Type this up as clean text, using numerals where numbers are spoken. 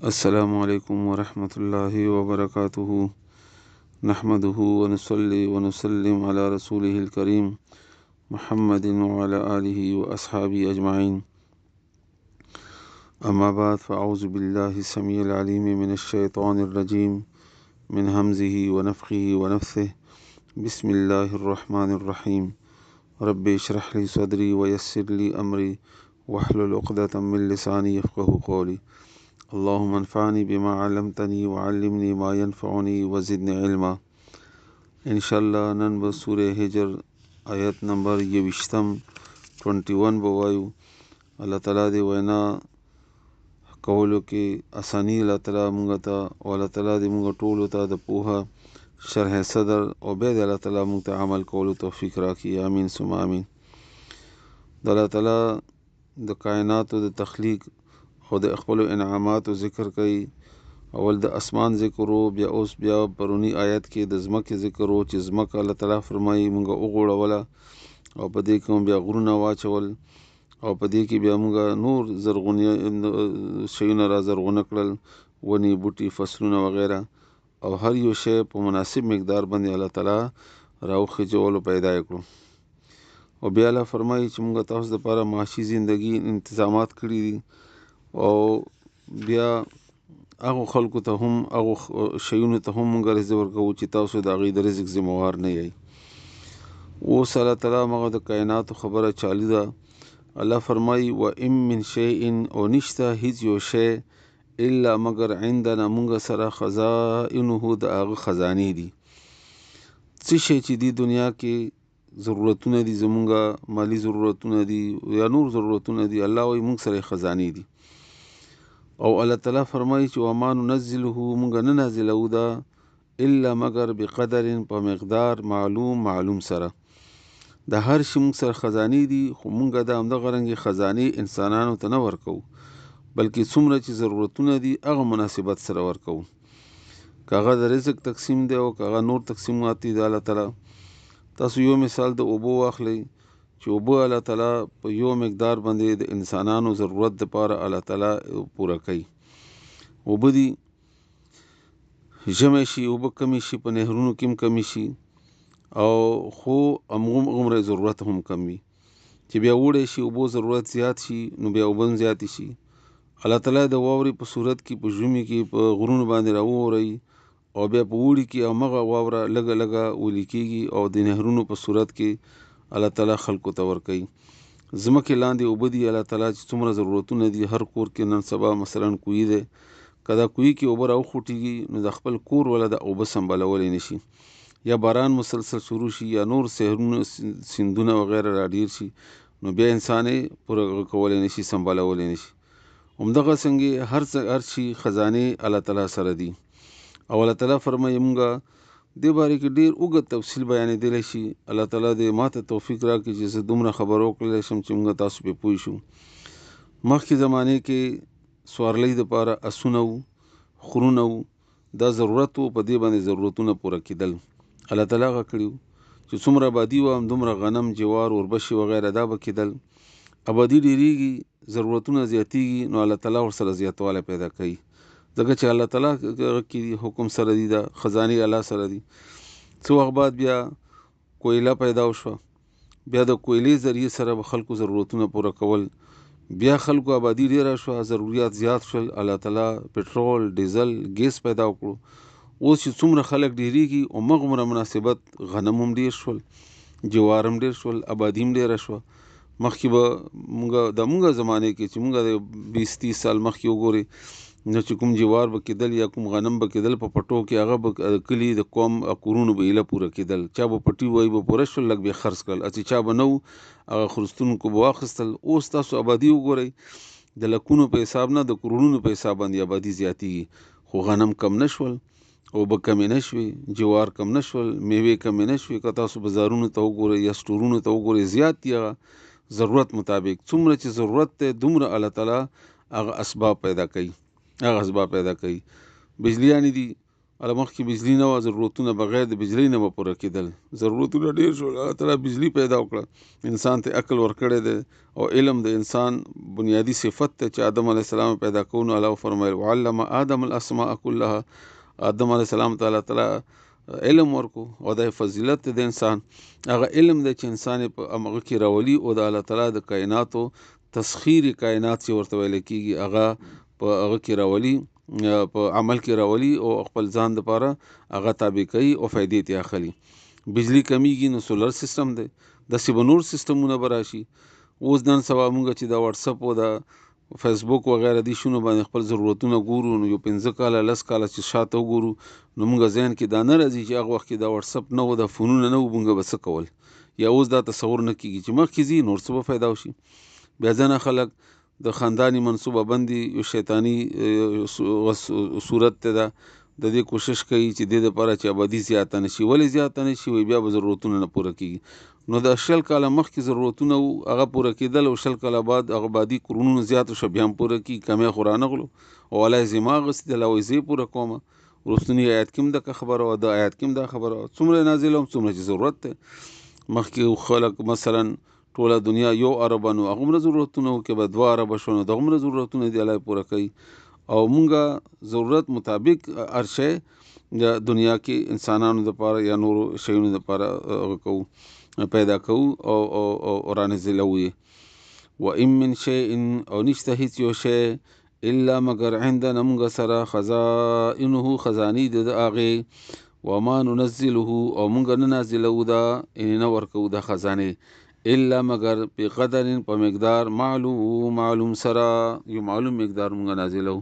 السلام عليكم ورحمة الله وبركاته. نحمده ونصلي ونسلم على رسوله الكريم محمد وعلى آله وأصحابه أجمعين. أما بعد، فأعوذ بالله السميع العليم من الشيطان الرجيم من همزه ونفخه ونفثه. بسم الله الرحمن الرحيم. رب اشرح لي صدري ويسر لي أمري واحلل عقدة من لساني يفقه قولي. اللهم انفعني بما علمتني وعلمني ما ينفعني وزدني علما. انشاءالله نن به سوره هجر آیت نمبر 21 به وایو. الله تعالی دې وینا کولو کې اسانی الله تعالی مونږ ته او الله تعالی دې مونږ ټولو ته د پوهه شرح صدر او به دې الله تعالی مونږ ته عمل کولو توفیق راکړي. آمین ثم آمین. د الله تعالی د کائناتو د تخلیق او د خپل انعامات ذکر کوي. اول د اسمان ذکر او بیا پرونی آیت کې د زمکه ذکر او چې زمکه الله تعالی فرمایي مونږ وګوروله او په دې کې بیا غرونه واچول او په دې کې بیا مونږ نور زرغونی شیونه را زرغونه کړل، ونی بوټي فصلونه وغیرہ، او هر یو شی په مناسب مقدار باندې الله تعالی راوخجول پیدا کړو. او بیا الله فرمایي چې مونږ تاسو لپاره معاشي زندگی انتظامات کړی دي او بیا هغه خلکو ته هم هغه شیونو ته هم مونږ رزق ورکوو چې تاسو د هغې د رزق ذمہوار نه یئ. اوس الله تعالی مغه د کائناتو خبره چالو ده. الله فرمایي و ام من شیء، او نشته هیڅ یو شی الا مگر عندنا مونږ سره خزائنه د هغه خزانې دي. څه شی چې دی دنیا کې ضرورتونه دي، زمونږه مالی ضرورتونه دي یا نور ضرورتونه دي، الله وایي مونږ سره خزانې دي. او الله تعالی فرمایي چې وما ننزله مونږ نه نازلو ده الا مگر بقدر په مقدار معلوم سره. د هر شي مونږ سره خزانې دي، خو مونږ د همدغه رنګې خزانې انسانانو ته نه ورکو، بلکې څومره چې ضرورتونه دي هغه مناسبت سره ورکو. که هغه د رزق تقسیم دی او که هغه نور تقسیمات دي د الله تعالی. تاسو یو مثال د اوبو واخلئ چې اوبه الله تعالی په یو مقدار باندې د انسانانو ضرورت دپاره الله تعالی پوره کوي. اوبه دي ژمی شي اوبه کمی شي، په نهرونو کې هم کمی شي، او خو همغومره ضرورت هم کم وي. چې بیا وړی شي اوبو ضرورت زیات شي نو بیا اوبه هم زیاتې شي. الله تعالی د واورې په صورت کې په ژمي کې په غرونو باندې راوورئ او بیا په اوړي کې همغه واوره لږه لږه ویلې کېږي او د نهرونو په صورت کې الله تعالی خلکو ته ورکوي. ځمکې لاندې اوبه دي الله تعالی چې څومره ضرورتونه دي. هر کور کې نن سبا مثلا کوی دی، که دا کوی کې اوبه راوخوټېږي نو د خپل کور ولا د اوبه سنبالولی نشي، یا باران مسلسل شروع شي یا نور سیندونه وغیره را ډیر شي نو بیا انسان یې پوره کولی نشي، سنبالولی نشي. همدغه څنګه هر شي خزانې الله تعالی سره دي. او الله تعالی فرمایي مونږه دې باره کې ډېر اوږد تفصیل بیانېدلی شي. الله تعالی دې ماته توفیق راکړي چې زه دومره خبر وکړلی شم چې مونږ تاسو پې پوه شو. مخکې زمانې کې سوارلۍ دپاره اسونه وو، خرونه وو، دا ضرورت وو، په دې باندې ضرورتونه پوره کېدل. الله تعالی هغه کړي وو چې څومره آبادي وه همدومره غنم، جوار، اوربشې وغیره دا به کېدل. آبادي ډېرېږي، ضرورتونه زیاتېږي، نو الله تعالی ورسره زیاتوالی پیدا کوي، ځکه چې الله تعالی کې حکم سره دي، دا خزانې الله سره دي. څه وخت بعد بیا کویله پیدا وشوه، بیا د کویلې ذریعې سره به خلکو ضرورتونه پوره کول. بیا خلکو آبادي ډېره شوه، ضروریات زیات شول، الله تعالی پټرول، ډیزل، ګیس پیدا وکړو. اوس چې څومره خلک ډېرېږي همغومره مناسبت غنم هم ډېر شول، جوار هم ډېر شول، آبادي هم ډېره شوه. مخکې به مونږ زمانې کې چې مونږ د 20-30 سال مخکې وګورئ نو چې کوم جوار به کېدل یا کوم غنم به کېدل په پټو کې، هغه به کلي د قوم کورونو به ایله پوره کېدل. چا به پټي وایي به پوره شول، لږ به یې خرڅ کړل، چې چا به نه و هغه خرڅتونکو به واخیستل. اوس تاسو آبادي وګورئ، د لکونو په حساب نه د کورونو په حساب باندې آبادي زیاتېږي، خو غنم کم نه شول، اوبه کمې نه شوې، جوار کم نه شول، میوې کمې نه شوې. که تاسو بازارونو ته وګورئ یا سټورونو ته وګورئ زیات دي. هغه ضرورت مطابق څومره چې ضرورت دی دومره الله تعالی هغه اسباب پیدا کوي. بجلیانې دي هله مخکې بجلی نه وه، ضرورتونه بغیر د بجلی نه به پوره کېدل، ضرورتونه ډېر شول، الله تعالی بجلی پیدا وکړه، انسان ته عقل ورکړی دی او علم د انسان بنیادی صفت دی چې آدم علیه السلام پیدا کوو نو الله وفرمیل وعلم آدم الاسماء كلها، آدم علیه السلام ته الله تعالی علم ورکو او د فضیلت د انسان هغه علم دی چې انسان په هغه کې راولي او د الله تعالی د کائناتو تسخیر کائنات چې ورته ویل کېږي هغه په هغه کې راولي، په عمل کې راولي او خپل ځان دپاره هغه تابع کوي او فایدې ترې اخلي. بجلی کمیږي نو سولر سیستم دی، داسې به نور سیستمونه به راشي. اوس نن سبا مونږ چې د واتسپ او د فیسبوک وغیره دي شونو باندې خپل ضرورتونه ګورو، نو یو 15 کاله 10 کاله چې شاته وګورو نو مونږ ذهن کې دا نه راځي چې هغه وخت کې دا واتسپ نه و، د فونونه نه و، مونږ به څه کول، یا اوس دا تصور نه کېږي چې مخکې ځي نور څه به پیدا وشي. بیا ځینې خلک د خانداني منصوبه بندي یو شیطاني صورت ته ده، د دې کوشش کوي چې د دې لپاره چې آبادي زیاته نشي. ولې زیاته نشي؟ وایي بیا به ضرورتونه نه پوره کېږي. نو د 100 کاله مخکې ضرورتونه وو هغه پوره کېدل او 100 کاله بعد هغه آبادي کورونو زیاتو شو بیا هم پوره کېږي، کمی خو رانغلو او الله یې ذمه اخیستله وایي زه یې پوره کومه. وروستني آیات کې هم دغه خبره وه، د آیات کې هم دا خبره وه، څومره یې نازلوم څومره چې ضرورت دی. مخکې خلک مثلا ټوله دنیا 1 ارب نو هغومره ضرورتونه وو، کې به 2 اربه شو نو دغومره ضرورتونه دي الله یې پوره کوي. او مونږه ضرورت مطابق هر شی د دنیا کې انسانانو دپاره یا نورو شیونو دپاره کوو، پیدا کوو او رانزلوو یې. وان من شیء او نشته هیڅ یو شی الا مگر عندنا مونږ سره خزائنه خزانې د هغې، وما ننزله او مونږ نه نازلوو دا یعنې نه ورکوو دا خزانې الا مگر بقدر په مقدار معلوم سره، یو معلوم مقدار مونږ نازلوو.